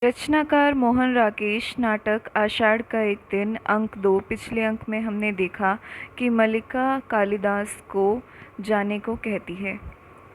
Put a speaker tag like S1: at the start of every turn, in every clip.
S1: रचनाकार मोहन राकेश। नाटक आषाढ़ का एक दिन। अंक 2। पिछले अंक में हमने देखा कि मल्लिका कालिदास को जाने को कहती है।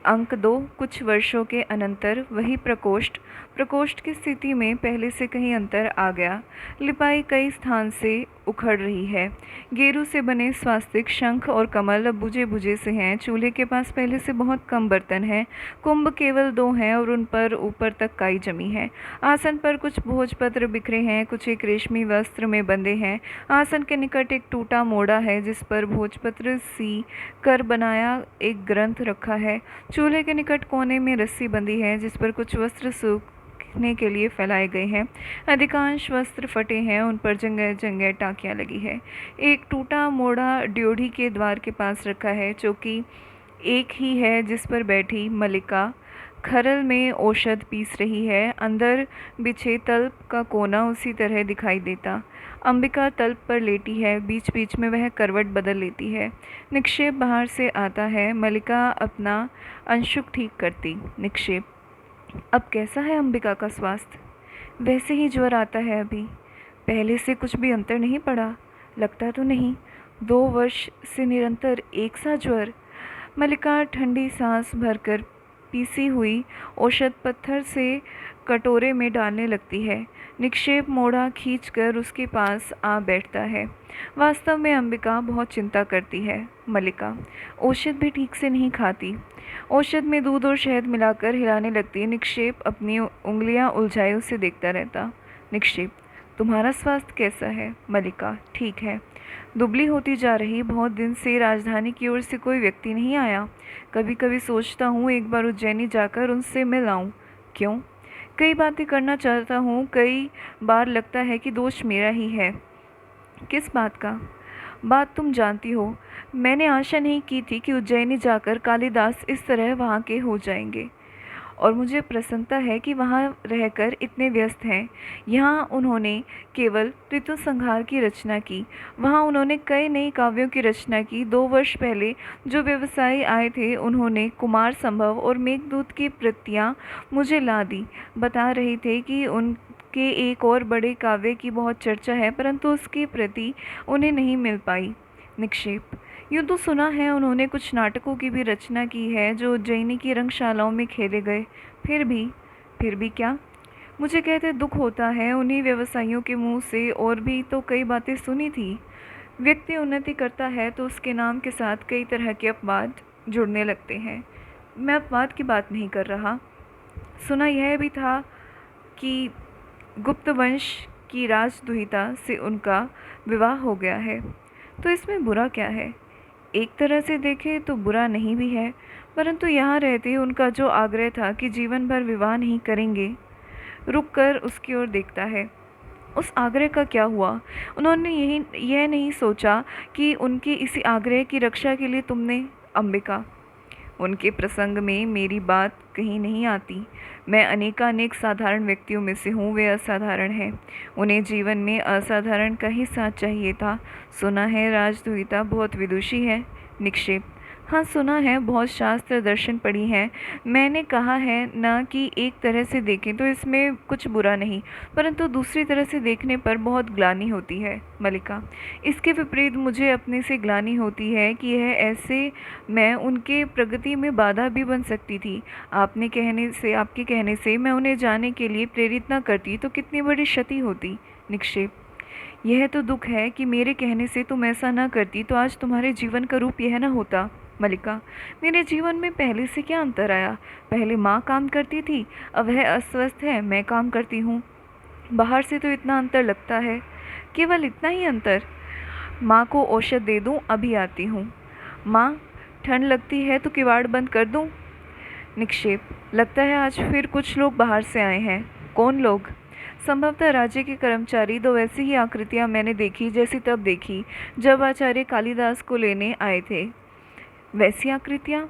S1: अंक 2। कुछ वर्षों के अनंतर वही प्रकोष्ठ की स्थिति में पहले से कहीं अंतर आ गया। लिपाई कई स्थान से उखड़ रही है। गेरू से बने स्वास्तिक, शंख और कमल अब बुझे बुझे से हैं। चूल्हे के पास पहले से बहुत कम बर्तन हैं। कुंभ केवल 2 हैं और उन पर ऊपर तक काई जमी है। आसन पर कुछ भोजपत्र बिखरे हैं, कुछ एक रेशमी वस्त्र में बंधे हैं। आसन के निकट एक टूटा मोड़ा है जिस पर भोजपत्र सी कर बनाया एक ग्रंथ रखा है। चूल्हे के निकट कोने में रस्सी बंधी है जिस पर कुछ वस्त्र सूखने के लिए फैलाए गए हैं। अधिकांश वस्त्र फटे हैं, उन पर जगह जगह टाकियाँ लगी है। एक टूटा मोड़ा ड्योढ़ी के द्वार के पास रखा है। चौकी एक ही है जिस पर बैठी मल्लिका खरल में औषध पीस रही है। अंदर बिछे तल्प का कोना उसी तरह दिखाई देता। अंबिका तल्प पर लेटी है। बीच बीच में वह करवट बदल लेती है। निक्षेप बाहर से आता है। मल्लिका अपना अंशुक ठीक करती। निक्षेप, अब कैसा है अंबिका का स्वास्थ्य? वैसे ही ज्वर आता है अभी। पहले से कुछ भी अंतर नहीं पड़ा? लगता तो नहीं। 2 वर्ष से निरंतर एक सा ज्वर। मल्लिका ठंडी सांस भरकर पीसी हुई औषध पत्थर से कटोरे में डालने लगती है। निक्षेप मोड़ा खींचकर उसके पास आ बैठता है। वास्तव में अंबिका बहुत चिंता करती है। मल्लिका औषध भी ठीक से नहीं खाती। औषध में दूध और शहद मिलाकर हिलाने लगती। निक्षेप अपनी उंगलियां उलझाए उसे देखता रहता। निक्षेप, तुम्हारा स्वास्थ्य कैसा है? मल्लिका, ठीक है। दुबली होती जा रही। बहुत दिन से राजधानी की ओर से कोई व्यक्ति नहीं आया। कभी कभी सोचता हूँ एक बार उज्जैनी जाकर उनसे मिल आऊँ। क्यों? कई बातें करना चाहता हूँ। कई बार लगता है कि दोष मेरा ही है। किस बात का? बात तुम जानती हो। मैंने आशा नहीं की थी कि उज्जैनी जाकर कालिदास इस तरह वहाँ के हो जाएंगे, और मुझे प्रसन्नता है कि वहाँ रहकर इतने व्यस्त हैं। यहाँ उन्होंने केवल ऋतु संहार की रचना की। वहाँ उन्होंने कई नई काव्यों की रचना की। 2 वर्ष पहले जो व्यवसायी आए थे उन्होंने कुमार संभव और मेघदूत की प्रतियाँ मुझे ला दी। बता रहे थे कि उनके एक और बड़े काव्य की बहुत चर्चा है, परंतु उसकी प्रति उन्हें नहीं मिल पाई। निक्षेप, यूँ तो सुना है उन्होंने कुछ नाटकों की भी रचना की है जो उज्जैनी की रंगशालाओं में खेले गए। फिर भी क्या? मुझे कहते दुख होता है। उन्हीं व्यवसायियों के मुंह से और भी तो कई बातें सुनी थी। व्यक्ति उन्नति करता है तो उसके नाम के साथ कई तरह के अपवाद जुड़ने लगते हैं। मैं अपवाद की बात नहीं कर रहा। सुना यह भी था कि गुप्त वंश की राजदुहिता से उनका विवाह हो गया है। तो इसमें बुरा क्या है? एक तरह से देखें तो बुरा नहीं भी है, परंतु यहाँ रहते उनका जो आग्रह था कि जीवन भर विवाह नहीं करेंगे। रुक कर उसकी ओर देखता है। उस आग्रह का क्या हुआ? उन्होंने यह नहीं सोचा कि उनके इसी आग्रह की रक्षा के लिए तुमने। अंबिका, उनके प्रसंग में मेरी बात कहीं नहीं आती। मैं अनेकानेक साधारण व्यक्तियों में से हूँ। वे असाधारण हैं। उन्हें जीवन में असाधारण का ही साथ चाहिए था। सुना है राजदुहिता बहुत विदुषी है। निक्षेप, हाँ सुना है। बहुत शास्त्र दर्शन पढ़ी हैं। मैंने कहा है ना कि एक तरह से देखें तो इसमें कुछ बुरा नहीं, परंतु दूसरी तरह से देखने पर बहुत ग्लानि होती है। मल्लिका, इसके विपरीत मुझे अपने से ग्लानि होती है कि यह ऐसे मैं उनके प्रगति में बाधा भी बन सकती थी। आपके कहने से मैं उन्हें जाने के लिए प्रेरित न करती तो कितनी बड़ी क्षति होती। निक्षेप, यह तो दुख है कि मेरे कहने से तुम ऐसा न करती तो आज तुम्हारे जीवन का रूप यह न होता। मल्लिका, मेरे जीवन में पहले से क्या अंतर आया? पहले माँ काम करती थी, अब वह अस्वस्थ है, मैं काम करती हूँ। बाहर से तो इतना अंतर लगता है। केवल इतना ही अंतर? माँ को औषध दे दूँ, अभी आती हूँ। माँ, ठंड लगती है तो किवाड़ बंद कर दूँ? निक्षेप, लगता है आज फिर कुछ लोग बाहर से आए हैं। कौन लोग? संभवतः राज्य के कर्मचारी। 2 वैसी ही आकृतियां मैंने देखी जैसी तब देखी जब आचार्य कालिदास को लेने आए थे। वैसी आकृतियां?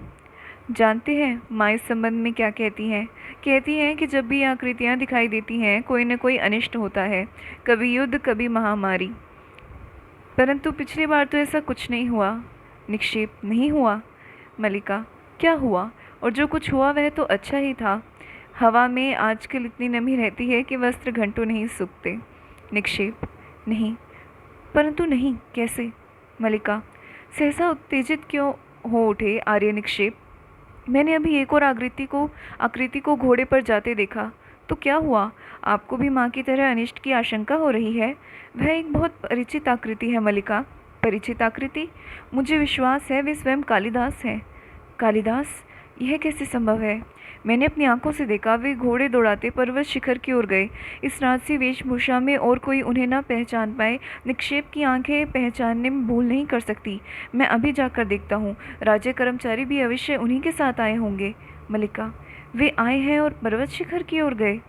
S1: जानते हैं माँ इस संबंध में क्या कहती हैं? कहती हैं कि जब भी ये आकृतियां दिखाई देती हैं कोई न कोई अनिष्ट होता है, कभी युद्ध, कभी महामारी। परंतु पिछली बार तो ऐसा कुछ नहीं हुआ। निक्षेप, नहीं हुआ? मल्लिका, क्या हुआ? और जो कुछ हुआ वह तो अच्छा ही था। हवा में आजकल इतनी नमी रहती है कि वस्त्र घंटों नहीं सूखते। निक्षेप, नहीं, परंतु नहीं, कैसे? मलिका, सहसा उत्तेजित क्यों हो उठे आर्य निक्षेप? मैंने अभी एक और आकृति को घोड़े पर जाते देखा। तो क्या हुआ? आपको भी माँ की तरह अनिष्ट की आशंका हो रही है? वह एक बहुत परिचित आकृति है मलिका। परिचित आकृति? मुझे विश्वास है वे स्वयं कालिदास हैं। कालिदास? यह कैसे संभव है? मैंने अपनी आंखों से देखा, वे घोड़े दौड़ाते पर्वत शिखर की ओर गए। इस राजसी वेशभूषा में और कोई उन्हें न पहचान पाए। निक्षेप की आंखें पहचानने में भूल नहीं कर सकती। मैं अभी जाकर देखता हूँ। राज्य कर्मचारी भी अवश्य उन्हीं के साथ आए होंगे। मलिका, वे आए हैं और पर्वत शिखर की ओर गए?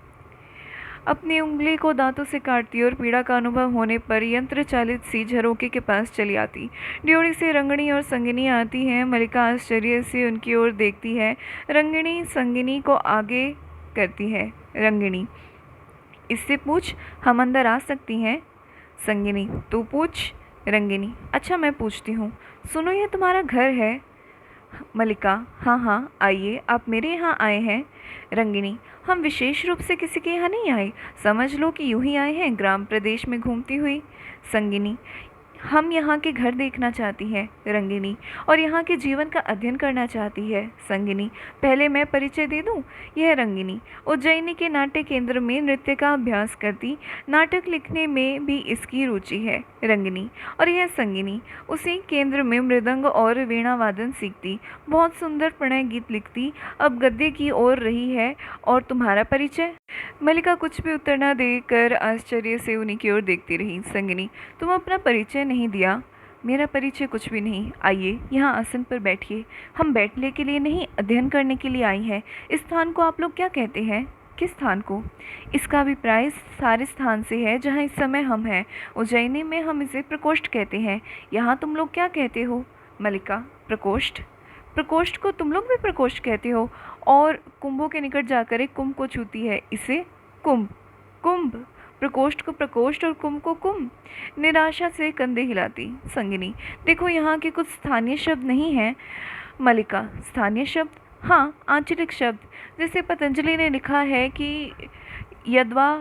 S1: अपनी उंगली को दांतों से काटती और पीड़ा का अनुभव होने पर यंत्र चालित सी झरोके के पास चली आती। ड्योढ़ी से रंगनी और संगिनी आती हैं। मलिका आश्चर्य से उनकी ओर देखती है। रंगिणी संगिनी को आगे करती है। रंगिणी, इससे पूछ, हम अंदर आ सकती हैं? संगिनी, तू पूछ। रंगिनी, अच्छा मैं पूछती हूँ। सुनो, यह तुम्हारा घर है? मलिका, हाँ हाँ, आइए, आप मेरे यहाँ आए हैं। रंगिनी, हम विशेष रूप से किसी के यहाँ नहीं आए, समझ लो कि यूं ही आए हैं ग्राम प्रदेश में घूमती हुई। संगिनी, हम यहाँ के घर देखना चाहती है। रंगिनी, और यहाँ के जीवन का अध्ययन करना चाहती है। संगिनी, पहले मैं परिचय दे दूँ? यह रंगिनी उज्जैनी के नाट्य केंद्र में नृत्य का अभ्यास करती, नाटक लिखने में भी इसकी रुचि है। रंगिनी, और यह संगिनी उसी केंद्र में मृदंग और वीणा वादन सीखती, बहुत सुंदर प्रणय गीत लिखती, अब गद्य की ओर रही है। और तुम्हारा परिचय? मलिका कुछ भी उत्तर न देकर आश्चर्य से उन्हीं की ओर देखती रही। संगिनी, तुम अपना परिचय नहीं दिया। मेरा परिचय कुछ भी नहीं। आइए, यहाँ आसन पर बैठिए। हम बैठने के लिए नहीं, अध्ययन करने के लिए आई हैं। इस स्थान को आप लोग क्या कहते हैं? किस स्थान को? इसका अभिप्राय सारे स्थान से है जहाँ इस समय हम हैं। उज्जैनी में हम इसे प्रकोष्ठ कहते हैं। यहाँ तुम लोग क्या कहते हो? मलिका, प्रकोष्ठ? प्रकोष्ठ को तुम लोग भी प्रकोष्ठ कहते हो? और कुंभों के निकट जाकर एक कुंभ को छूती है, इसे कुंभ? कुंभ? प्रकोष्ठ को प्रकोष्ठ और कुंभ को कुंभ? निराशा से कंधे हिलाती। संगिनी, देखो यहाँ के कुछ स्थानीय शब्द नहीं हैं। मलिका, स्थानीय शब्द? हाँ, आंचलिक शब्द। जैसे पतंजलि ने लिखा है कि यद्वा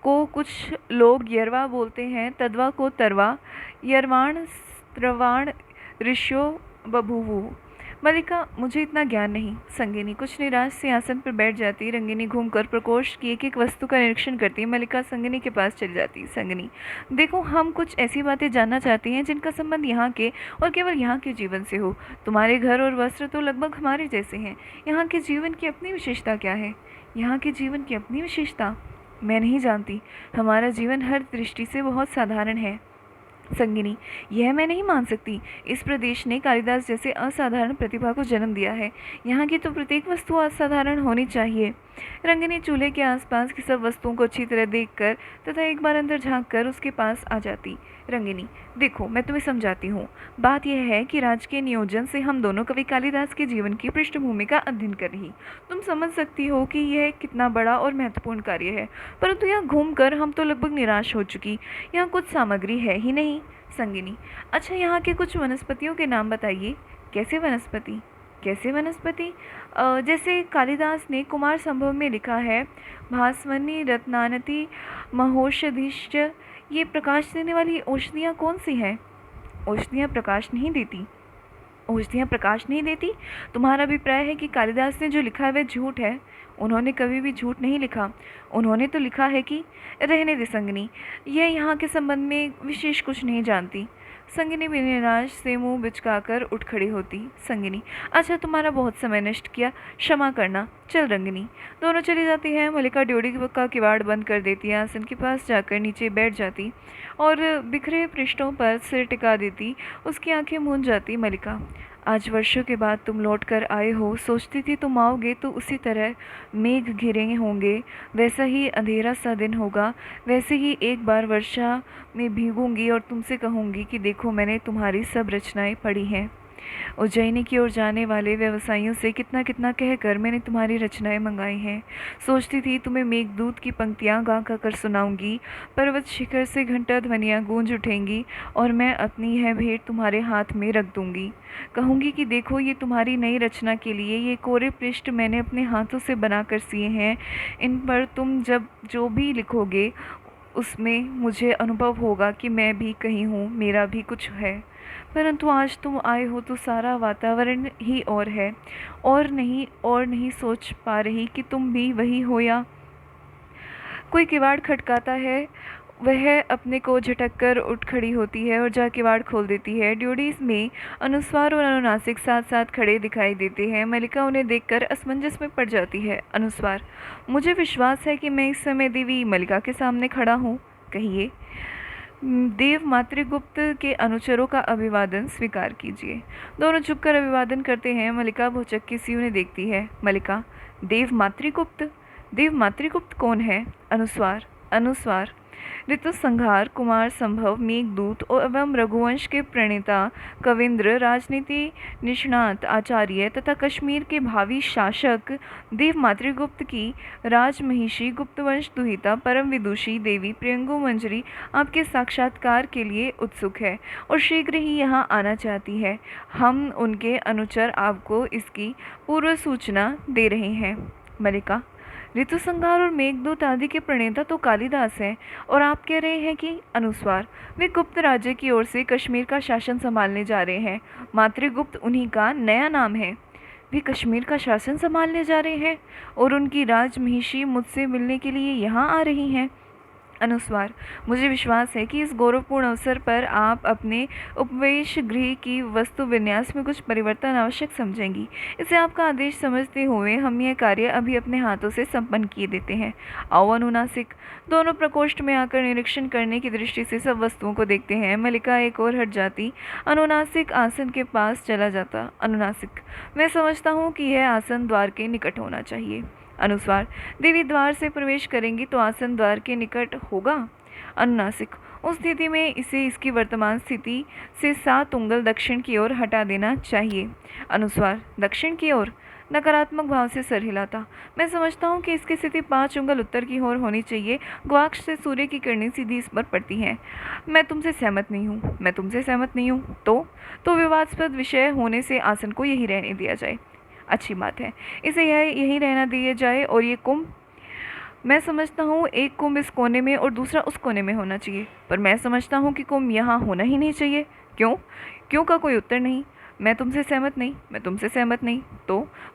S1: को कुछ लोग यरवा बोलते हैं, तद्वा को तरवा, यरवाण स्त्रवाण ऋष्यो बभूवु। मलिका, मुझे इतना ज्ञान नहीं। संगिनी कुछ निराश से आसन पर बैठ जाती। रंगिनी घूमकर प्रकोष्ठ की एक एक वस्तु का निरीक्षण करती। मलिका संगिनी के पास चली जाती। संगिनी, देखो, हम कुछ ऐसी बातें जानना चाहती हैं जिनका संबंध यहाँ के और केवल यहाँ के जीवन से हो। तुम्हारे घर और वस्त्र तो लगभग हमारे जैसे हैं। यहाँ के जीवन की अपनी विशेषता क्या है? यहाँ के जीवन की अपनी विशेषता मैं नहीं जानती। हमारा जीवन हर दृष्टि से बहुत साधारण है। संगिनी, यह मैं नहीं मान सकती। इस प्रदेश ने कालिदास जैसे असाधारण प्रतिभा को जन्म दिया है। यहाँ की तो प्रत्येक वस्तु असाधारण होनी चाहिए। रंगिनी चूल्हे के आसपास की सब वस्तुओं को अच्छी तरह देखकर तथा एक बार अंदर झांककर उसके पास आ जाती। रंगिनी, देखो, मैं तुम्हें समझाती हूँ। बात यह है कि राजकीय नियोजन से हम दोनों कवि कालिदास के जीवन की पृष्ठभूमि का अध्ययन कर रही। तुम समझ सकती हो कि यह कितना बड़ा और महत्वपूर्ण कार्य है, परंतु यहाँ घूमकर हम तो लगभग निराश हो चुकी। यहाँ कुछ सामग्री है ही नहीं। संगिनी, अच्छा, यहाँ के कुछ वनस्पतियों के नाम बताइए। कैसे वनस्पति? कैसे वनस्पति? जैसे कालिदास ने कुमार संभव में लिखा है, भास्वनी रत्नानति महोषधिश्च। ये प्रकाश देने वाली औषधियाँ कौन सी हैं? औषधियाँ प्रकाश नहीं देती। औषधियाँ प्रकाश नहीं देती? तुम्हारा अभिप्राय है कि कालिदास ने जो लिखा है वह झूठ है? उन्होंने कभी भी झूठ नहीं लिखा। उन्होंने तो लिखा है कि रहने दे संगिनी, यह यहाँ के संबंध में विशेष कुछ नहीं जानती। संगिनी भी निराश से मुंह बिचकाकर उठ खड़ी होती। संगिनी, अच्छा, तुम्हारा बहुत समय नष्ट किया, क्षमा करना। चल रंगिनी। दोनों चली जाती हैं। मलिका ड्योढ़ी का किवाड़ बंद कर देती है, आसन के पास जाकर नीचे बैठ जाती और बिखरे पृष्ठों पर सिर टिका देती। उसकी आंखें मूंद जाती। मलिका, आज वर्षों के बाद तुम लौट कर आए हो। सोचती थी तुम आओगे तो उसी तरह मेघ घिरे होंगे, वैसा ही अंधेरा सा दिन होगा, वैसे ही एक बार वर्षा में भीगूंगी और तुमसे कहूँगी कि देखो, मैंने तुम्हारी सब रचनाएं पढ़ी हैं। उज्जैनी की ओर जाने वाले व्यवसायियों से कितना कितना कहकर मैंने तुम्हारी रचनाएं मंगाई हैं। सोचती थी तुम्हें मेघदूत की पंक्तियां गा गा कर सुनाऊंगी, पर्वत शिखर से घंटा ध्वनियां गूंज उठेंगी और मैं अपनी यह भेंट तुम्हारे हाथ में रख दूंगी। कहूंगी कि देखो, ये तुम्हारी नई रचना के लिए ये कोरे पृष्ठ मैंने अपने हाथों से बनाकर सिए हैं। इन पर तुम जब जो भी लिखोगे उसमें मुझे अनुभव होगा कि मैं भी कहीं हूँ, मेरा भी कुछ है। परंतु आज तुम आए हो तो सारा वातावरण ही और नहीं सोच पा रही कि तुम भी वही हो या कोई किवाड़ खटकाता है। वह अपने को झटक कर उठ खड़ी होती है और जा किवाड़ खोल देती है। ड्यूडीज में अनुस्वार और अनुनासिक साथ साथ खड़े दिखाई देते हैं। मलिका उन्हें देखकर असमंजस में पड़ जाती है। अनुस्वार, मुझे विश्वास है कि मैं इस समय देवी मलिका के सामने खड़ा हूँ। कहिए। देव मातृगुप्त के अनुचरों का अभिवादन स्वीकार कीजिए। दोनों झुककर अभिवादन करते हैं। मलिका भौचक्की सी उन्हें देखती है। मलिका, देव मातृगुप्त? देव मातृगुप्त कौन है? अनुस्वार, ऋतु संहार, कुमार संभव, मेघदूत एवं रघुवंश के प्रणेता, कविंद्र, राजनीति निष्णात आचार्य तथा कश्मीर के भावी शासक देव मातृगुप्त की राजमहिषी गुप्तवंश दुहिता परम विदुषी देवी प्रियंगु मंजरी आपके साक्षात्कार के लिए उत्सुक है और शीघ्र ही यहाँ आना चाहती है। हम उनके अनुचर आपको इसकी पूर्व सूचना दे रहे हैं। मलिका, ऋतु संहार और मेघदूत आदि के प्रणेता तो कालिदास हैं, और आप कह रहे हैं कि? अनुस्वार, वे गुप्त राज्य की ओर से कश्मीर का शासन संभालने जा रहे हैं। मातृगुप्त उन्हीं का नया नाम है। वे कश्मीर का शासन संभालने जा रहे हैं और उनकी राजमहिषी मुझसे मिलने के लिए यहाँ आ रही हैं। अनुस्वार, मुझे विश्वास है कि इस गौरवपूर्ण अवसर पर आप अपने उपवेश गृह की वस्तु विन्यास में कुछ परिवर्तन आवश्यक समझेंगी। इसे आपका आदेश समझते हुए हम यह कार्य अभी अपने हाथों से संपन्न किए देते हैं। आओ अनुनासिक। दोनों प्रकोष्ठ में आकर निरीक्षण करने की दृष्टि से सब वस्तुओं को देखते हैं। मलिका एक और हट जाती, अनुनासिक आसन के पास चला जाता। अनुनासिक, मैं समझता हूँ कि यह आसन द्वार के निकट होना चाहिए। अनुस्वार, देवी द्वार से प्रवेश करेंगी तो आसन द्वार के निकट होगा। अनुनासिक, उस स्थिति में इसे इसकी वर्तमान स्थिति से 7 उंगल दक्षिण की ओर हटा देना चाहिए। अनुस्वार, दक्षिण की ओर? नकारात्मक भाव से सर हिलाता। मैं समझता हूँ कि इसकी स्थिति 5 उंगल उत्तर की ओर होनी चाहिए। गवाक्ष से सूर्य की किरणें सीधी इस पर पड़ती हैं। मैं तुमसे सहमत नहीं हूँ। तो विवादास्पद विषय होने से आसन को यही रहने दिया जाए। अच्छी बात है, इसे यही रहना दिया जाए। और ये कुंभ? मैं समझता हूँ एक कुंभ इस कोने में और दूसरा उस कोने में होना चाहिए, पर मैं समझता हूँ कि कुंभ यहाँ होना ही नहीं चाहिए। क्यों का कोई उत्तर नहीं। मैं तुमसे सहमत नहीं।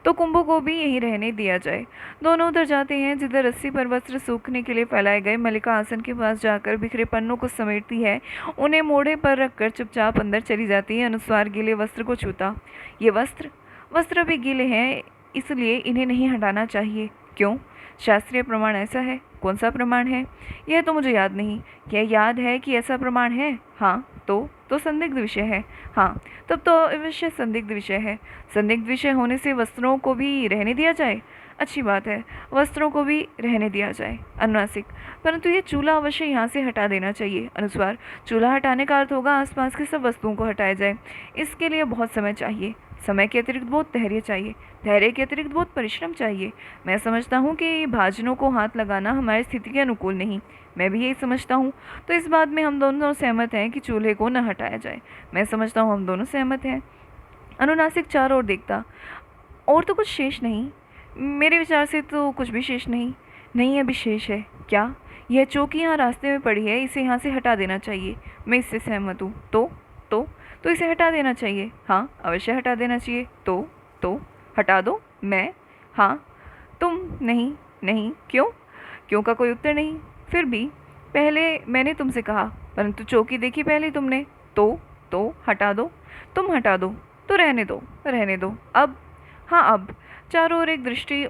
S1: तो कुंभों को भी यहीं रहने दिया जाए। दोनों उधर जाते हैं जिधर रस्सी पर वस्त्र सूखने के लिए फैलाए गए। मलिका आसन के पास जाकर बिखरे पन्नों को समेटती है, उन्हें मोढ़े पर रखकर चुपचाप अंदर चली जाती है। अनुस्वार गीले वस्त्र को छूता। ये वस्त्र भी गीले हैं, इसलिए इन्हें नहीं हटाना चाहिए। क्यों? शास्त्रीय प्रमाण ऐसा है। कौन सा प्रमाण है? यह तो मुझे याद नहीं। क्या याद है कि ऐसा प्रमाण है? हाँ। तो संदिग्ध विषय है। हाँ, तब तो अवश्य संदिग्ध विषय है। संदिग्ध विषय होने से वस्त्रों को भी रहने दिया जाए। अच्छी बात है, वस्त्रों को भी रहने दिया जाए। अनुनासिक, परंतु ये चूल्हा अवश्य यहाँ से हटा देना चाहिए। अनुस्वार, चूल्हा हटाने का अर्थ होगा आसपास की सब वस्तुओं को हटाया जाए। इसके लिए बहुत समय चाहिए। समय के अतिरिक्त बहुत धैर्य चाहिए। धैर्य के अतिरिक्त बहुत परिश्रम चाहिए। मैं समझता हूँ कि भाजनों को हाथ लगाना हमारी स्थिति के अनुकूल नहीं। मैं भी यही समझता हूँ। तो इस बात में हम दोनों सहमत हैं कि चूल्हे को न हटाया जाए। मैं समझता हूँ हम दोनों सहमत हैं। अनुनासिक चारों ओर देखता। और तो कुछ शेष नहीं। मेरे विचार से तो कुछ भी शेष नहीं अभी शेष है। क्या? यह चौकी यहाँ रास्ते में पड़ी है, इसे यहाँ से हटा देना चाहिए। मैं इससे सहमत हूँ। तो इसे हटा देना चाहिए। हाँ, अवश्य हटा देना चाहिए। तो हटा दो। मैं? हाँ। तुम? नहीं। क्यों का कोई उत्तर नहीं। फिर भी पहले मैंने तुमसे कहा, परंतु चौकी देखी पहले तुमने। तो हटा दो। तुम हटा दो तो रहने दो। अब? हाँ, अब चारों ओर एक दृष्टि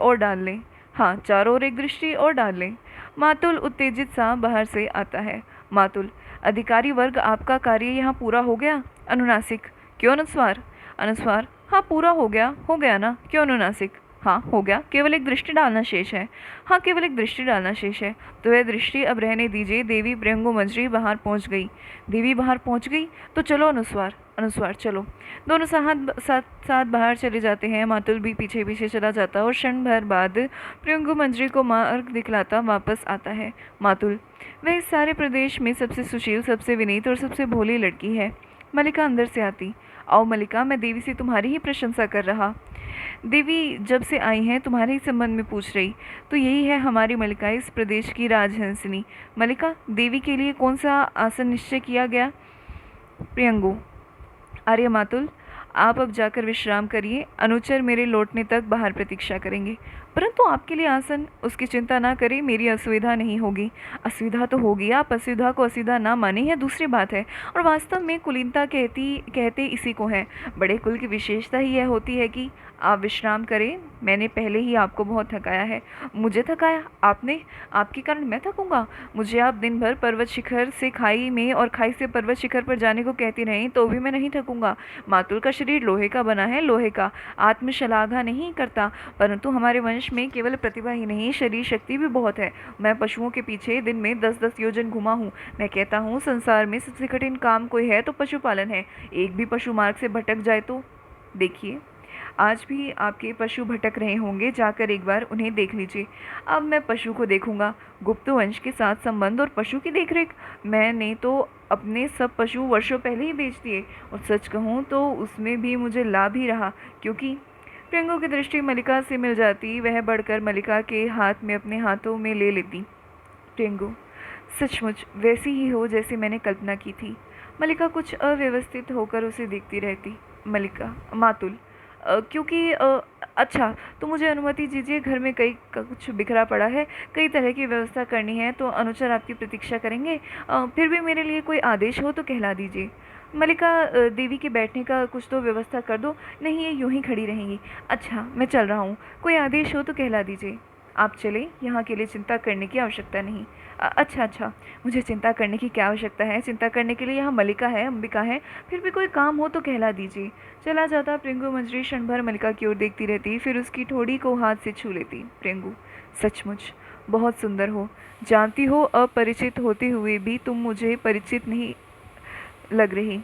S1: और डाल लें। मातुल उत्तेजित सा बाहर से आता है। मातुल, अधिकारी वर्ग, आपका कार्य यहाँ पूरा हो गया। अनुनासिक, क्यों अनुस्वार? अनुस्वार, हाँ पूरा हो गया ना। क्यों अनुनासिक? हाँ हो गया, केवल एक दृष्टि डालना शेष है। हाँ केवल एक दृष्टि डालना शेष है, तो वह दृष्टि अब रहने दीजिए। देवी प्रियंगु मंजरी बाहर पहुंच गई। देवी बाहर पहुंच गई तो चलो अनुस्वार, अनुस्वार चलो। दोनों साथ साथ साथ बाहर चले जाते हैं। मातुल भी पीछे पीछे चला जाता और क्षण भर बाद प्रियंगु मंजरी को मार्ग दिखलाता वापस आता है। मातुल, वह इस सारे प्रदेश में सबसे सुशील, सबसे विनीत और सबसे भोली लड़की है। मलिका अंदर से आती। आओ मलिका, मैं देवी से तुम्हारी ही प्रशंसा कर रहा। देवी जब से आई हैं तुम्हारे ही संबंध में पूछ रही। तो यही है हमारी मलिका, इस प्रदेश की राजहंसिनी। मलिका, देवी के लिए कौन सा आसन निश्चय किया गया? प्रियंगु, आर्य मातुल, आप अब जाकर विश्राम करिए। अनुचर मेरे लौटने तक बाहर प्रतीक्षा करेंगे। परंतु आपके लिए आसन, उसकी चिंता ना करें, मेरी असुविधा नहीं होगी। असुविधा तो होगी, आप असुविधा को असुविधा ना माने, यह दूसरी बात है। और वास्तव में कुलीनता कहते इसी को है। बड़े कुल की विशेषता ही यह होती है कि आप विश्राम करें। मैंने पहले ही आपको बहुत थकाया है। मुझे थकाया? आपने? आपके कारण मैं थकूंगा? मुझे आप दिन भर पर्वत शिखर से खाई में और खाई से पर्वत शिखर पर जाने को कहती रहीं तो भी मैं नहीं थकूंगा। मातुल का शरीर लोहे का बना है, लोहे का। आत्मशलाघा नहीं करता, परंतु हमारे वंश में केवल प्रतिभा ही नहीं, शरीर शक्ति भी बहुत है। मैं पशुओं के पीछे दिन में 10-10 योजन घुमा हूँ। मैं कहता हूँ संसार में सबसे कठिन काम कोई है तो पशुपालन है। एक भी पशु मार्ग से भटक जाए तो देखिए, आज भी आपके पशु भटक रहे होंगे, जाकर एक बार उन्हें देख लीजिए। अब मैं पशु को देखूंगा। गुप्त वंश के साथ संबंध और पशु की देखरेख? मैंने तो अपने सब पशु वर्षों पहले ही बेच दिए, और सच कहूँ तो उसमें भी मुझे लाभ ही रहा, क्योंकि प्रियंगु की दृष्टि मलिका से मिल जाती। वह बढ़कर मलिका के हाथ में अपने हाथों में ले लेती। प्रियंगु, सचमुच वैसी ही हो जैसी मैंने कल्पना की थी। मलिका कुछ अव्यवस्थित होकर उसे देखती रहती। मलिका, मातुल, क्योंकि अच्छा, तो मुझे अनुमति दीजिए, घर में कई कुछ बिखरा पड़ा है, कई तरह की व्यवस्था करनी है, तो अनुचर आपकी प्रतीक्षा करेंगे। फिर भी मेरे लिए कोई आदेश हो तो कहला दीजिए। मलिका, देवी के बैठने का कुछ तो व्यवस्था कर दो, नहीं ये यूं ही खड़ी रहेंगी। अच्छा मैं चल रहा हूँ, कोई आदेश हो तो कहला दीजिए। आप चले, यहाँ के लिए चिंता करने की आवश्यकता नहीं। अच्छा अच्छा, मुझे चिंता करने की क्या आवश्यकता है? चिंता करने के लिए यहाँ मलिका है, अंबिका है। फिर भी कोई काम हो तो कहला दीजिए। चला जाता प्रियंगु मंजरी क्षण भर मलिका की ओर देखती रहती, फिर उसकी ठोड़ी को हाथ से छू लेती। प्रियंगु, सचमुच बहुत सुंदर हो। जानती हो, अपरिचित होते हुए भी तुम मुझे परिचित नहीं लग रही।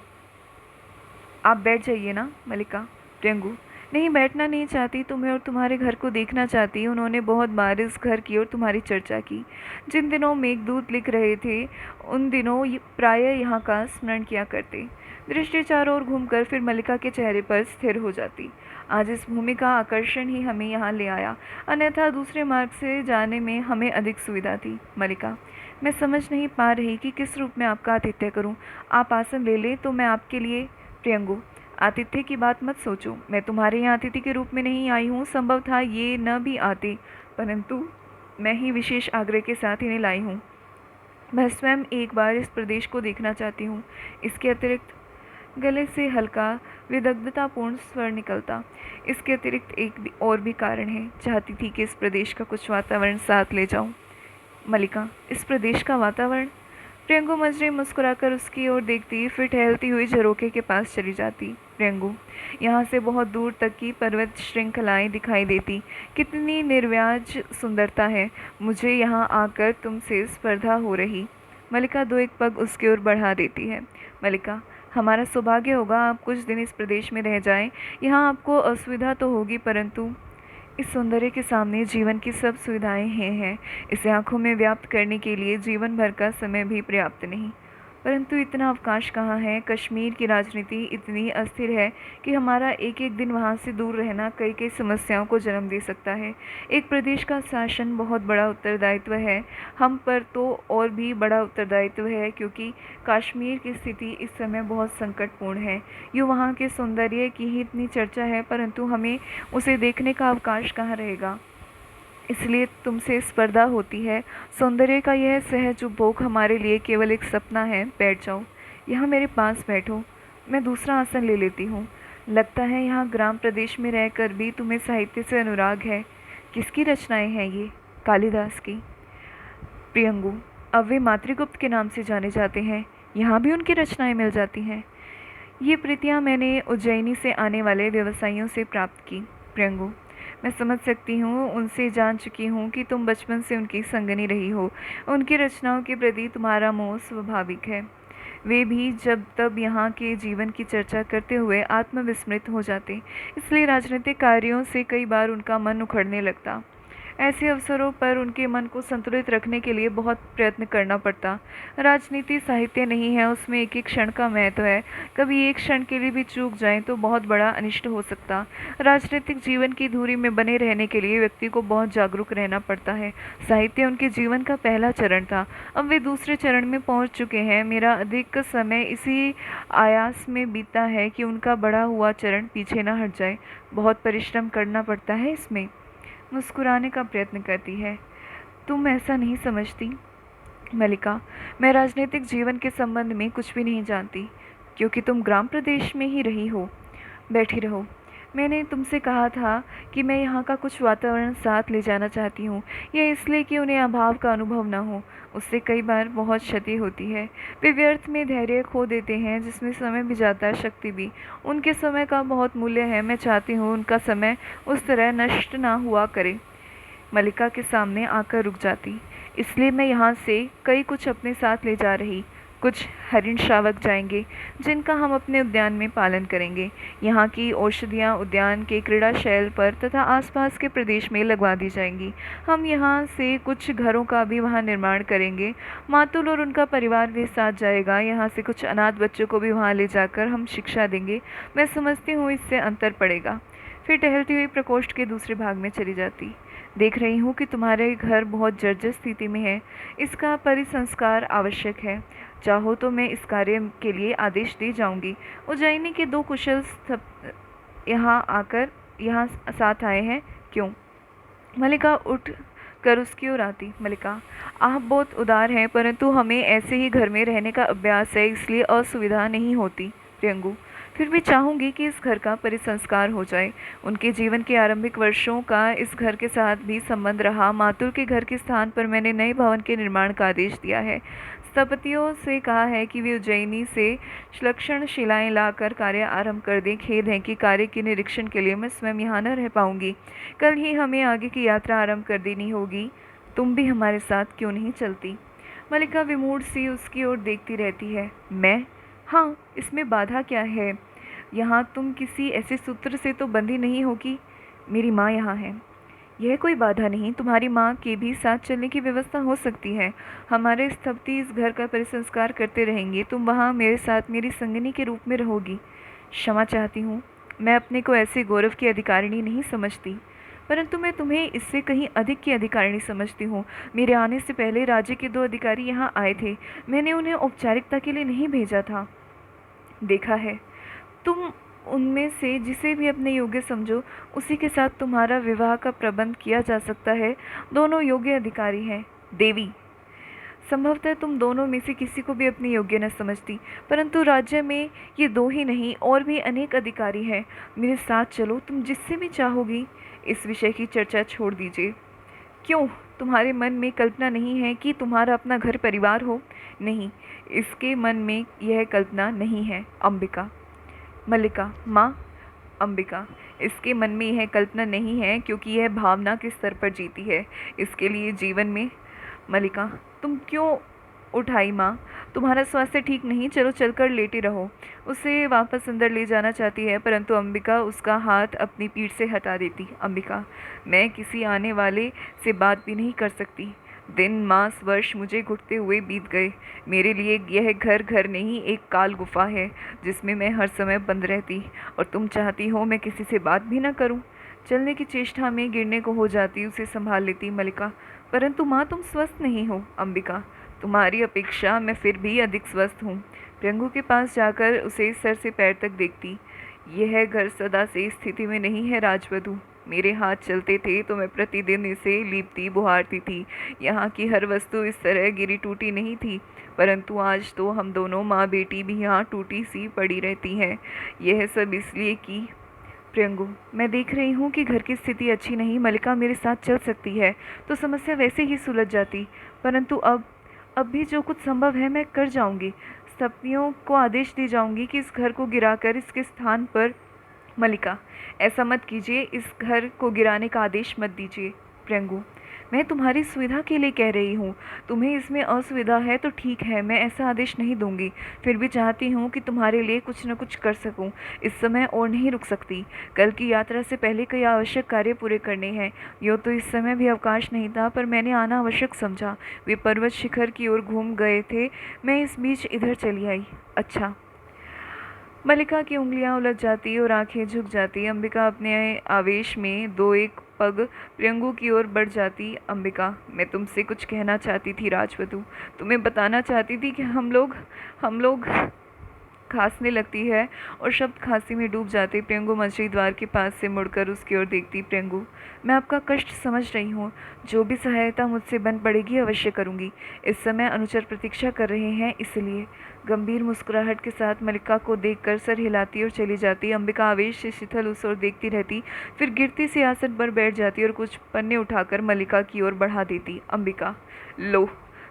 S1: आप बैठ जाइए ना। मलिका, प्रियंगु, नहीं बैठना नहीं चाहती, तुम्हें और तुम्हारे घर को देखना चाहती। उन्होंने बहुत बार इस घर की और तुम्हारी चर्चा की। जिन दिनों मेघदूत लिख रहे थे उन दिनों प्रायः यहाँ का स्मरण किया करते। दृष्टि चारों ओर घूमकर फिर मलिका के चेहरे पर स्थिर हो जाती। आज इस भूमि का आकर्षण ही हमें यहाँ ले आया, अन्यथा दूसरे मार्ग से जाने में हमें अधिक सुविधा थी। मलिका, मैं समझ नहीं पा रही कि किस रूप में आपका आतिथ्य करूं। आप आसन ले लें तो मैं आपके लिए। प्रियंगु, आतिथ्य की बात मत सोचो। मैं तुम्हारे यहाँ अतिथि के रूप में नहीं आई हूँ। संभव था ये न भी आते, परंतु मैं ही विशेष आग्रह के साथ इन्हें लाई हूँ। मैं स्वयं एक बार इस प्रदेश को देखना चाहती हूँ। इसके अतिरिक्त, गले से हल्का विदग्धतापूर्ण स्वर निकलता, इसके अतिरिक्त एक और भी कारण है। चाहती थी कि इस प्रदेश का कुछ वातावरण साथ ले जाऊं। मलिका, इस प्रदेश का वातावरण? प्रियंगु मंजरी मुस्कुराकर उसकी ओर देखती, फिर टहलती हुई झरोखे के पास चली जाती। प्रियंगु, यहाँ से बहुत दूर तक की पर्वत श्रृंखलाएं दिखाई देती। कितनी निर्व्याज सुंदरता है। मुझे यहाँ आकर तुमसे स्पर्धा हो रही। मलिका दो एक पग उसकी ओर बढ़ा देती है। मलिका, हमारा सौभाग्य होगा आप कुछ दिन इस प्रदेश में रह जाएं। यहाँ आपको असुविधा तो होगी, परंतु इस सौंदर्य के सामने जीवन की सब सुविधाएं हैं। इसे आंखों में व्याप्त करने के लिए जीवन भर का समय भी पर्याप्त नहीं। परंतु इतना अवकाश कहाँ है। कश्मीर की राजनीति इतनी अस्थिर है कि हमारा एक एक दिन वहाँ से दूर रहना कई कई समस्याओं को जन्म दे सकता है। एक प्रदेश का शासन बहुत बड़ा उत्तरदायित्व है, हम पर तो और भी बड़ा उत्तरदायित्व है, क्योंकि कश्मीर की स्थिति इस समय बहुत संकटपूर्ण है। यूँ वहाँ के सौंदर्य की ही इतनी चर्चा है, परंतु हमें उसे देखने का अवकाश कहाँ रहेगा। इसलिए तुमसे स्पर्धा होती है। सौंदर्य का यह सहज उपभोग हमारे लिए केवल एक सपना है। बैठ जाओ, यहाँ मेरे पास बैठो। मैं दूसरा आसन ले लेती हूँ। लगता है यहाँ ग्राम प्रदेश में रहकर भी तुम्हें साहित्य से अनुराग है। किसकी रचनाएं हैं ये? कालिदास की। प्रियंगु, अब वे मातृगुप्त के नाम से जाने जाते हैं। यहाँ भी उनकी रचनाएं मिल जाती हैं। ये कृतियाँ मैंने उज्जैनी से आने वाले व्यवसायियों से प्राप्त की। प्रियंगु, मैं समझ सकती हूँ, उनसे जान चुकी हूँ कि तुम बचपन से उनकी संगनी रही हो। उनकी रचनाओं के प्रति तुम्हारा मोह स्वाभाविक है। वे भी जब तब यहाँ के जीवन की चर्चा करते हुए आत्मविस्मृत हो जाते, इसलिए राजनीतिक कार्यों से कई बार उनका मन उखड़ने लगता। ऐसे अवसरों पर उनके मन को संतुलित रखने के लिए बहुत प्रयत्न करना पड़ता। राजनीति साहित्य नहीं है, उसमें एक एक क्षण का महत्व है। कभी एक क्षण के लिए भी चूक जाए तो बहुत बड़ा अनिष्ट हो सकता। राजनीतिक जीवन की धुरी में बने रहने के लिए व्यक्ति को बहुत जागरूक रहना पड़ता है। साहित्य उनके जीवन का पहला चरण था, अब वे दूसरे चरण में पहुंच चुके हैं। मेरा अधिक समय इसी आयास में बीता है कि उनका बढ़ा हुआ चरण पीछे न हट जाए। बहुत परिश्रम करना पड़ता है इसमें। मुस्कुराने का प्रयत्न करती है। तुम ऐसा नहीं समझती मलिका, मैं राजनीतिक जीवन के संबंध में कुछ भी नहीं जानती, क्योंकि तुम ग्राम प्रदेश में ही रही हो। बैठी रहो। मैंने तुमसे कहा था कि मैं यहाँ का कुछ वातावरण साथ ले जाना चाहती हूँ। यह इसलिए कि उन्हें अभाव का अनुभव न हो, उससे कई बार बहुत क्षति होती है। वे व्यर्थ में धैर्य खो देते हैं, जिसमें समय भी जाता है, शक्ति भी। उनके समय का बहुत मूल्य है। मैं चाहती हूँ उनका समय उस तरह नष्ट ना हुआ करे। मलिका के सामने आकर रुक जाती। इसलिए मैं यहाँ से कई कुछ अपने साथ ले जा रही। कुछ हरिण शावक जाएंगे, जिनका हम अपने उद्यान में पालन करेंगे। यहाँ की औषधियाँ उद्यान के क्रीड़ाशैल पर तथा आसपास के प्रदेश में लगवा दी जाएंगी। हम यहाँ से कुछ घरों का भी वहाँ निर्माण करेंगे। मातुल और उनका परिवार भी साथ जाएगा। यहाँ से कुछ अनाथ बच्चों को भी वहाँ ले जाकर हम शिक्षा देंगे। मैं समझती हूँ इससे अंतर पड़ेगा। फिर टहलती हुई प्रकोष्ठ के दूसरे भाग में चली जाती। देख रही हूँ कि तुम्हारे घर बहुत जर्जर स्थिति में है। इसका परिसंस्कार आवश्यक है। चाहो तो मैं इस कार्य के लिए आदेश दे जाऊंगी। उज्जैनी के दो कुशल यहाँ साथ आए हैं। क्यों? मलिका उठ कर उसकी ओर आती। मलिका, आप बहुत उदार हैं, परंतु हमें ऐसे ही घर में रहने का अभ्यास है, इसलिए असुविधा नहीं होती। प्रियंगु, फिर भी चाहूँगी कि इस घर का परिसंस्कार हो जाए। उनके जीवन के आरंभिक वर्षों का इस घर के साथ भी संबंध रहा। मातुल के घर के स्थान पर मैंने नए भवन के निर्माण का आदेश दिया है। स्थपतियों से कहा है कि वे उज्जैनी से लक्षण शिलाएं लाकर कार्य आरंभ कर दें। खेद है कि कार्य के निरीक्षण के लिए मैं स्वयं यहाँ न रह पाऊंगी। कल ही हमें आगे की यात्रा आरंभ कर देनी होगी। तुम भी हमारे साथ क्यों नहीं चलती? मलिका विमूढ़ सी उसकी ओर देखती रहती है। मैं? हाँ, इसमें बाधा क्या है? यहाँ तुम किसी ऐसे सूत्र से तो बंधी नहीं होगी। मेरी माँ यहाँ है। यह कोई बाधा नहीं। तुम्हारी माँ के भी साथ चलने की व्यवस्था हो सकती है। हमारे स्थपति इस घर का परिसंस्कार करते रहेंगे। तुम वहाँ मेरे साथ मेरी संगिनी के रूप में रहोगी। क्षमा चाहती हूँ, मैं अपने को ऐसे गौरव की अधिकारिणी नहीं समझती, परंतु मैं तुम्हें इससे कहीं अधिक की अधिकारिणी समझती हूँ। मेरे आने से पहले राज्य के 2 अधिकारी यहाँ आए थे। मैंने उन्हें औपचारिकता के लिए नहीं भेजा था। देखा है, तुम उनमें से जिसे भी अपने योग्य समझो, उसी के साथ तुम्हारा विवाह का प्रबंध किया जा सकता है। दोनों योग्य अधिकारी हैं। देवी, संभवतः तुम दोनों में से किसी को भी अपनी योग्य न समझती, परंतु राज्य में ये 2 ही नहीं, और भी अनेक अधिकारी हैं। मेरे साथ चलो, तुम जिससे भी चाहोगी। इस विषय की चर्चा छोड़ दीजिए। क्यों? तुम्हारे मन में कल्पना नहीं है कि तुम्हारा अपना घर परिवार हो? नहीं, इसके मन में यह कल्पना नहीं है। अंबिका। मल्लिका, माँ। अंबिका, इसके मन में यह कल्पना नहीं है, क्योंकि यह भावना के स्तर पर जीती है। इसके लिए जीवन में। मल्लिका, तुम क्यों उठाई माँ? तुम्हारा स्वास्थ्य ठीक नहीं, चलो चलकर लेटे रहो। उसे वापस अंदर ले जाना चाहती है, परंतु अंबिका उसका हाथ अपनी पीठ से हटा देती। अंबिका, मैं किसी आने वाले से बात भी नहीं कर सकती। दिन मास वर्ष मुझे घुटते हुए बीत गए। मेरे लिए यह घर घर नहीं, एक काल गुफा है, जिसमें मैं हर समय बंद रहती। और तुम चाहती हो मैं किसी से बात भी ना करूं? चलने की चेष्टा में गिरने को हो जाती, उसे संभाल लेती। मल्लिका, परंतु माँ, तुम स्वस्थ नहीं हो। अंबिका, तुम्हारी अपेक्षा मैं फिर भी अधिक स्वस्थ हूँ। प्रियंगु के पास जाकर उसे सर से पैर तक देखती। यह घर सदा से इस स्थिति में नहीं है राजवधु। मेरे हाथ चलते थे तो मैं प्रतिदिन इसे लीपती बुहारती थी। यहाँ की हर वस्तु इस तरह गिरी टूटी नहीं थी, परंतु आज तो हम दोनों माँ बेटी भी यहाँ टूटी सी पड़ी रहती हैं। यह सब इसलिए कि प्रियंगु, मैं देख रही हूँ कि घर की स्थिति अच्छी नहीं। मल्लिका मेरे साथ चल सकती है तो समस्या वैसे ही सुलझ जाती, परंतु अब भी जो कुछ संभव है मैं कर जाऊँगी। सपनियों को आदेश दे जाऊँगी कि इस घर को गिराकर इसके स्थान पर मलिका, ऐसा मत कीजिए, इस घर को गिराने का आदेश मत दीजिए। प्रियंगु, मैं तुम्हारी सुविधा के लिए कह रही हूँ। तुम्हें इसमें असुविधा है तो ठीक है, मैं ऐसा आदेश नहीं दूंगी। फिर भी चाहती हूँ कि तुम्हारे लिए कुछ न कुछ कर सकूँ। इस समय और नहीं रुक सकती। कल की यात्रा से पहले कई आवश्यक कार्य पूरे करने हैं। यूँ तो इस समय भी अवकाश नहीं था, पर मैंने आना आवश्यक समझा। वे पर्वत शिखर की ओर घूम गए थे, मैं इस बीच इधर चली आई। अच्छा। मलिका की उंगलियां उलझ जाती और आंखें झुक जाती। अंबिका अपने आवेश में दो एक पग प्रियंगु की ओर बढ़ जाती। अंबिका, मैं तुमसे कुछ कहना चाहती थी राजवधु। तुम्हें बताना चाहती थी कि हम लोग खांसने लगती है और शब्द खांसी में डूब जाते। प्रियंगु मछली द्वार के पास से मुड़कर उसकी ओर देखती। प्रियंगु, मैं आपका कष्ट समझ रही हूँ। जो भी सहायता मुझसे बन पड़ेगी अवश्य करूँगी। इस समय अनुचर प्रतीक्षा कर रहे हैं, इसलिए। गंभीर मुस्कुराहट के साथ मलिका को देखकर सर हिलाती और चली जाती। अंबिका आवेश से शिथिल उस ओर देखती रहती, फिर गिरती सी आसन पर बैठ जाती और कुछ पन्ने उठाकर मलिका की ओर बढ़ा देती। अंबिका, लो,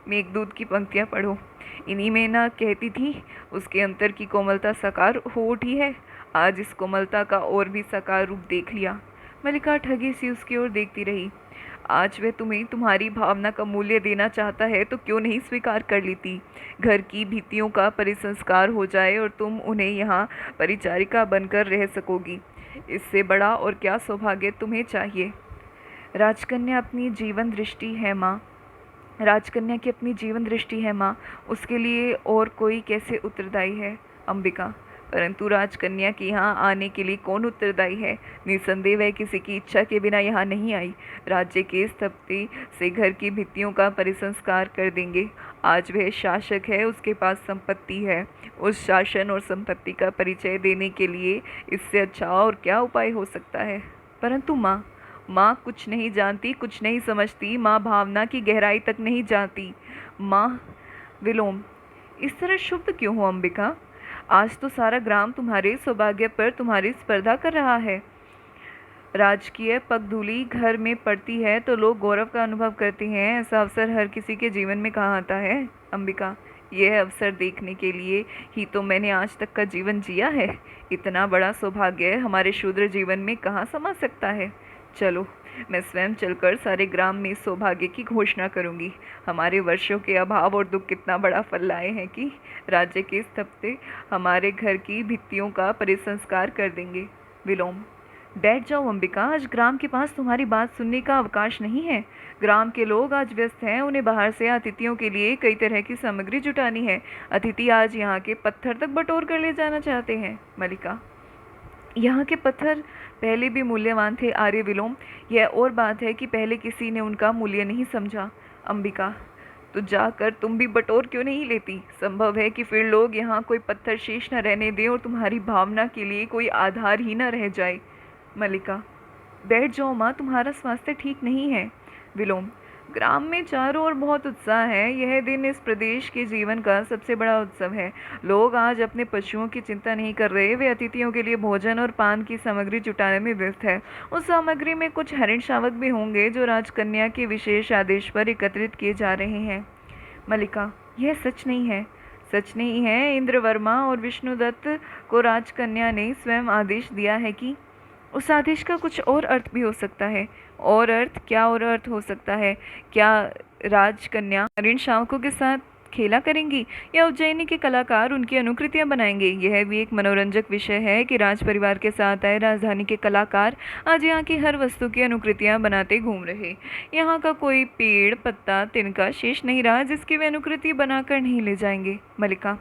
S1: मेघदूत की पंक्तियाँ पढ़ो। इन्हीं में ना कहती थी, उसके अंतर की कोमलता साकार हो उठी है। आज इस कोमलता का और भी साकार रूप देख लिया। मलिका ठगी सी उसकी ओर देखती रही। आज वह तुम्हें तुम्हारी भावना का मूल्य देना चाहता है तो क्यों नहीं स्वीकार कर लेती। घर की भित्तियों का परिसंस्कार हो जाए और तुम उन्हें यहाँ परिचारिका बनकर रह सकोगी। इससे बड़ा और क्या सौभाग्य तुम्हें चाहिए। राजकन्या अपनी जीवन दृष्टि है माँ। राजकन्या की अपनी जीवन दृष्टि है माँ, उसके लिए और कोई कैसे उत्तरदायी है। अंबिका, परंतु राजकन्या के यहाँ आने के लिए कौन उत्तरदायी है। निसंदेह वह किसी की इच्छा के बिना यहाँ नहीं आई। राज्य के स्थपति से घर की भित्तियों का परिसंस्कार कर देंगे। आज वह शासक है, उसके पास संपत्ति है। उस शासन और संपत्ति का परिचय देने के लिए इससे अच्छा और क्या उपाय हो सकता है। परंतु माँ कुछ नहीं जानती, कुछ नहीं समझती। माँ भावना की गहराई तक नहीं जानती। माँ विलोम, इस तरह शुभ क्यों हो अंबिका। आज तो सारा ग्राम तुम्हारे सौभाग्य पर तुम्हारी स्पर्धा कर रहा है। राजकीय पगधूली घर में पड़ती है तो लोग गौरव का अनुभव करते हैं। ऐसा अवसर हर किसी के जीवन में कहाँ आता है। अंबिका, यह अवसर देखने के लिए ही तो मैंने आज तक का जीवन जिया है। इतना बड़ा सौभाग्य हमारे शूद्र जीवन में कहाँ समा सकता है। चलो, मैं स्वयं चलकर सारे ग्राम में इस सौभाग्य की घोषणा करूंगी। हमारे वर्षों के अभाव और दुख कितना बड़ा फल लाए हैं कि राज्य के स्थपति हमारे घर की भित्तियों का परिसंस्कार कर देंगे। विलोम, बैठ जाओ अंबिका, आज ग्राम के पास तुम्हारी बात सुनने का अवकाश नहीं है। ग्राम के लोग आज व्यस्त हैं, उन्हें बाहर से अतिथियों के लिए कई तरह की सामग्री जुटानी है। अतिथि आज यहाँ के पत्थर तक बटोर कर ले जाना चाहते हैं। मलिका, यहाँ के पत्थर पहले भी मूल्यवान थे आर्य विलोम। यह और बात है कि पहले किसी ने उनका मूल्य नहीं समझा। अंबिका, तो जाकर तुम भी बटोर क्यों नहीं लेती। संभव है कि फिर लोग यहाँ कोई पत्थर शेष न रहने दें और तुम्हारी भावना के लिए कोई आधार ही न रह जाए। मलिका, बैठ जाओ माँ, तुम्हारा स्वास्थ्य ठीक नहीं है। विलोम, ग्राम में चारों ओर बहुत उत्साह है। यह दिन इस प्रदेश के जीवन का सबसे बड़ा उत्सव है। लोग आज अपने पशुओं की चिंता नहीं कर रहे, वे अतिथियों के लिए भोजन और पान की सामग्री जुटाने में व्यस्त है। उस सामग्री में कुछ हरिण शावक भी होंगे जो राजकन्या के विशेष आदेश पर एकत्रित किए जा रहे हैं। मलिका, यह सच नहीं है। सच नहीं है। इंद्रवर्मा और विष्णुदत्त को राजकन्या ने स्वयं आदेश दिया है कि उस आदेश का कुछ और अर्थ भी हो सकता है। और अर्थ क्या? और अर्थ हो सकता है क्या राजकन्या ऋण शावकों के साथ खेला करेंगी या उज्जैनी के कलाकार उनकी अनुकृतियां बनाएंगे। यह भी एक मनोरंजक विषय है कि राज परिवार के साथ आए राजधानी के कलाकार आज यहाँ की हर वस्तु की अनुकृतियां बनाते घूम रहे। यहाँ का कोई पेड़ पत्ता तिनका शेष नहीं रहा जिसकी वे अनुकृति बनाकर नहीं ले जाएंगे। मलिका,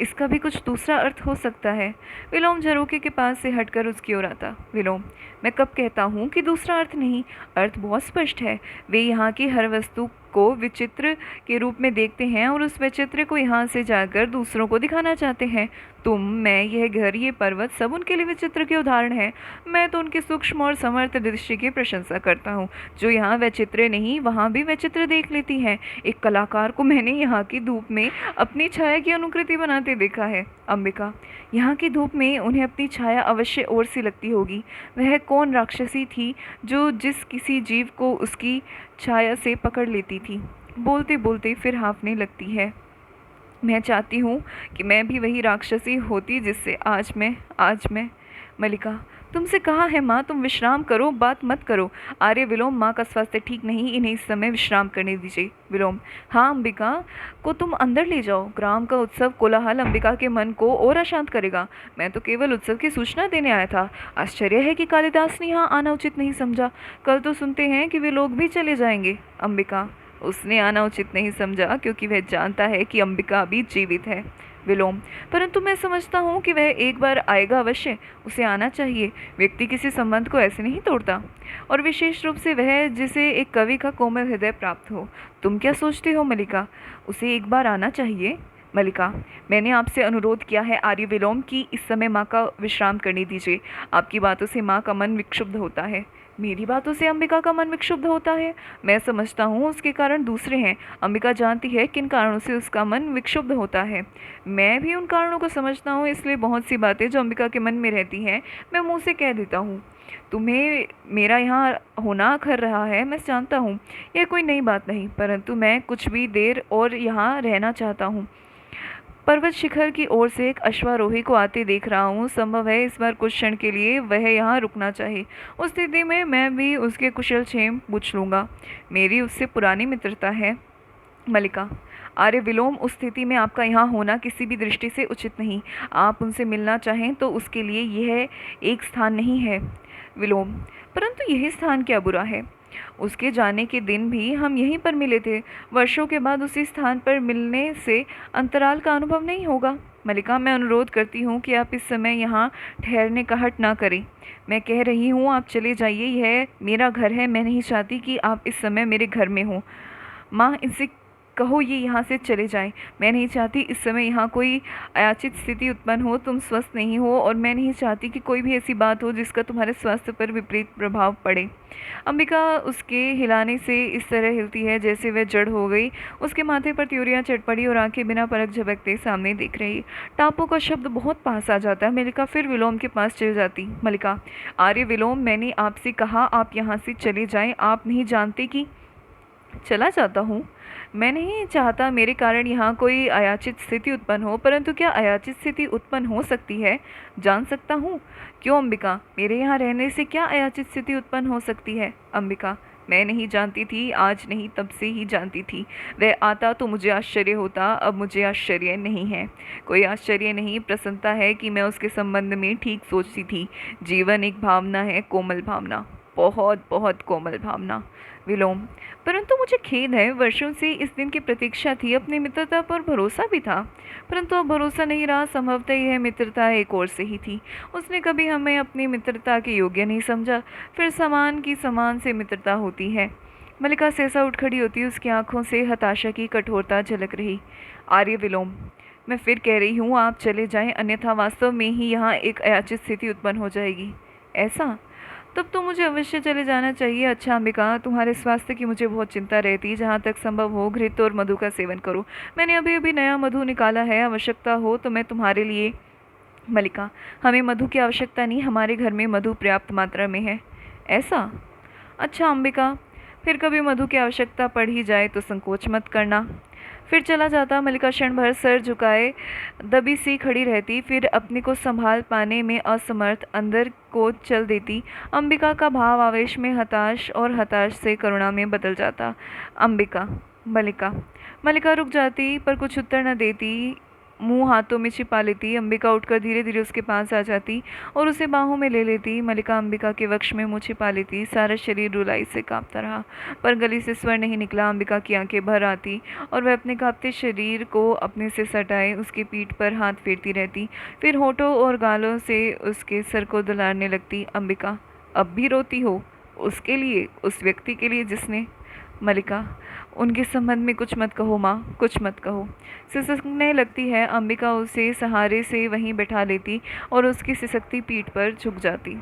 S1: इसका भी कुछ दूसरा अर्थ हो सकता है। विलोम झरोके के पास से हटकर उसकी ओर आता। विलोम, मैं कब कहता हूँ कि दूसरा अर्थ नहीं, अर्थ बहुत स्पष्ट है। वे यहाँ की हर वस्तु को विचित्र के रूप में देखते हैं और उस विचित्र को यहाँ से जाकर दूसरों को दिखाना चाहते हैं। तुम, मैं, यह घर, ये पर्वत सब उनके लिए विचित्र के उदाहरण हैं। मैं तो उनके सूक्ष्म और समर्थ दृष्टि की प्रशंसा करता हूँ, जो यहाँ वैचित्र नहीं वहाँ भी वैचित्र देख लेती हैं। एक कलाकार को मैंने यहाँ की धूप में अपनी छाया की अनुकृति बनाते देखा है। अंबिका, यहाँ की धूप में उन्हें अपनी छाया अवश्य और सी लगती होगी। वह कौन राक्षसी थी जो जिस किसी जीव को उसकी छाया से पकड़ लेती थी। बोलते बोलते फिर हाँफने लगती है। मैं चाहती हूँ कि मैं भी वही राक्षसी होती जिससे आज मैं। मलिका, तुमसे कहा है माँ, तुम विश्राम करो, बात मत करो। आर्य विलोम, माँ का स्वास्थ्य ठीक नहीं, इन्हें इस समय विश्राम करने दीजिए। विलोम, हाँ अंबिका को तुम अंदर ले जाओ। ग्राम का उत्सव कोलाहल अंबिका के मन को और अशांत करेगा। मैं तो केवल उत्सव की सूचना देने आया था। आश्चर्य है कि कालिदास ने यहाँ आना उचित नहीं समझा। कल तो सुनते हैं कि वे लोग भी चले जाएंगे। अंबिका, उसने आना उचित नहीं समझा क्योंकि वह जानता है कि अंबिका अभी जीवित है। विलोम, परंतु मैं समझता हूँ कि वह एक बार आएगा अवश्य। उसे आना चाहिए। व्यक्ति किसी संबंध को ऐसे नहीं तोड़ता, और विशेष रूप से वह जिसे एक कवि का कोमल हृदय प्राप्त हो। तुम क्या सोचते हो मलिका? उसे एक बार आना चाहिए। मलिका, मैंने आपसे अनुरोध किया है आर्य विलोम कि इस समय माँ का विश्राम करने दीजिए। आपकी बातों से माँ का मन विक्षुब्ध होता है। मेरी बातों से अंबिका का मन विक्षुब्ध होता है? मैं समझता हूँ उसके कारण दूसरे हैं। अंबिका जानती है किन कारणों से उसका मन विक्षुब्ध होता है। मैं भी उन कारणों को समझता हूँ, इसलिए बहुत सी बातें जो अंबिका के मन में रहती हैं मैं मुँह से कह देता हूँ। तुम्हें मेरा यहाँ होना अखर रहा है, मैं जानता हूँ। यह कोई नई बात नहीं, परंतु मैं कुछ भी देर और यहाँ रहना चाहता हूँ। पर्वत शिखर की ओर से एक अश्वारोही को आते देख रहा हूँ। संभव है इस बार कुछ क्षण के लिए वह यहाँ रुकना चाहे। उस स्थिति में मैं भी उसके कुशल क्षेम पूछ लूँगा। मेरी उससे पुरानी मित्रता है। मलिका, आर्य विलोम, उस स्थिति में आपका यहाँ होना किसी भी दृष्टि से उचित नहीं। आप उनसे मिलना चाहें तो उसके लिए यह एक स्थान नहीं है। विलोम, परंतु यही स्थान क्या बुरा है? उसके जाने के दिन भी हम यहीं पर मिले थे। वर्षों के बाद उसी स्थान पर मिलने से अंतराल का अनुभव नहीं होगा। मलिका, मैं अनुरोध करती हूँ कि आप इस समय यहाँ ठहरने का हट ना करें। मैं कह रही हूँ आप चले जाइए। यह मेरा घर है। मैं नहीं चाहती कि आप इस समय मेरे घर में हो। माँ, इनसे कहो ये यहाँ से चले जाएं। मैं नहीं चाहती इस समय यहाँ कोई अयाचित स्थिति उत्पन्न हो। तुम स्वस्थ नहीं हो और मैं नहीं चाहती कि कोई भी ऐसी बात हो जिसका तुम्हारे स्वास्थ्य पर विपरीत प्रभाव पड़े। अंबिका उसके हिलाने से इस तरह हिलती है जैसे वह जड़ हो गई। उसके माथे पर त्योरियां चढ़ पड़ी और आंखें बिना पलक झपकते सामने देख रही। टापू का शब्द बहुत पास आ जाता है। मलिका फिर विलोम के पास चल जाती। मलिका, आर्य विलोम, मैंने आपसे कहा आप यहाँ से चले जाएं। आप नहीं जानते कि चला जाता हूँ। मैं नहीं चाहता मेरे कारण यहाँ कोई अयाचित स्थिति उत्पन्न हो, परंतु क्या अयाचित स्थिति उत्पन्न हो सकती है? जान सकता हूँ। क्यों अंबिका, मेरे यहाँ रहने से क्या अयाचित स्थिति उत्पन्न हो सकती है? अंबिका, मैं नहीं जानती थी, आज नहीं तब से ही जानती थी। वह आता तो मुझे आश्चर्य होता, अब मुझे आश्चर्य नहीं है। कोई आश्चर्य नहीं, प्रसन्नता है कि मैं उसके संबंध में ठीक सोचती थी। जीवन एक भावना है, कोमल भावना, बहुत बहुत कोमल भावना। विलोम, परंतु मुझे खेद है। वर्षों से इस दिन की प्रतीक्षा थी। अपनी मित्रता पर भरोसा भी था, परंतु अब भरोसा नहीं रहा। संभवतः यह मित्रता एक ओर से ही थी। उसने कभी हमें अपनी मित्रता के योग्य नहीं समझा। फिर समान की समान से मित्रता होती है। मलिका सहसा उठ खड़ी होती। उसकी आंखों से हताशा की कठोरता झलक रही। आर्य विलोम, मैं फिर कह रही हूँ आप चले जाएं, अन्यथा वास्तव में ही यहाँ एक अयाचित स्थिति उत्पन्न हो जाएगी। ऐसा? तब तो मुझे अवश्य चले जाना चाहिए। अच्छा अंबिका, तुम्हारे स्वास्थ्य की मुझे बहुत चिंता रहती। जहाँ तक संभव हो घृत और मधु का सेवन करो। मैंने अभी अभी नया मधु निकाला है, आवश्यकता हो तो मैं तुम्हारे लिए। मलिका, हमें मधु की आवश्यकता नहीं, हमारे घर में मधु पर्याप्त मात्रा में है। ऐसा? अच्छा अंबिका, फिर कभी मधु की आवश्यकता पड़ ही जाए तो संकोच मत करना। फिर चला जाता। मलिका क्षण भर सर झुकाए दबी सी खड़ी रहती, फिर अपने को संभाल पाने में असमर्थ अंदर को चल देती। अंबिका का भाव आवेश में हताश और हताश से करुणा में बदल जाता। अंबिका, मलिका, मलिका रुक जाती पर कुछ उत्तर न देती, मुंह हाथों में छिपा लेती। अंबिका उठकर धीरे धीरे उसके पास आ जाती और उसे बाहों में ले लेती। मलिका अंबिका के वक्ष में मुंह छिपा लेती। सारा शरीर रुलाई से कांपता रहा, पर गली से स्वर नहीं निकला। अंबिका की आंखें भर आती और वह अपने कांपते शरीर को अपने से सटाए उसकी पीठ पर हाथ फेरती रहती। फिर होठों और गालों से उसके सर को दुलारने लगती। अंबिका, अब भी रोती हो? उसके लिए, उस व्यक्ति के लिए जिसने। मलिका, उनके संबंध में कुछ मत कहो माँ, कुछ मत कहो। सिसकने लगती है। अंबिका उसे सहारे से वहीं बैठा लेती और उसकी सिसकती पीठ पर झुक जाती।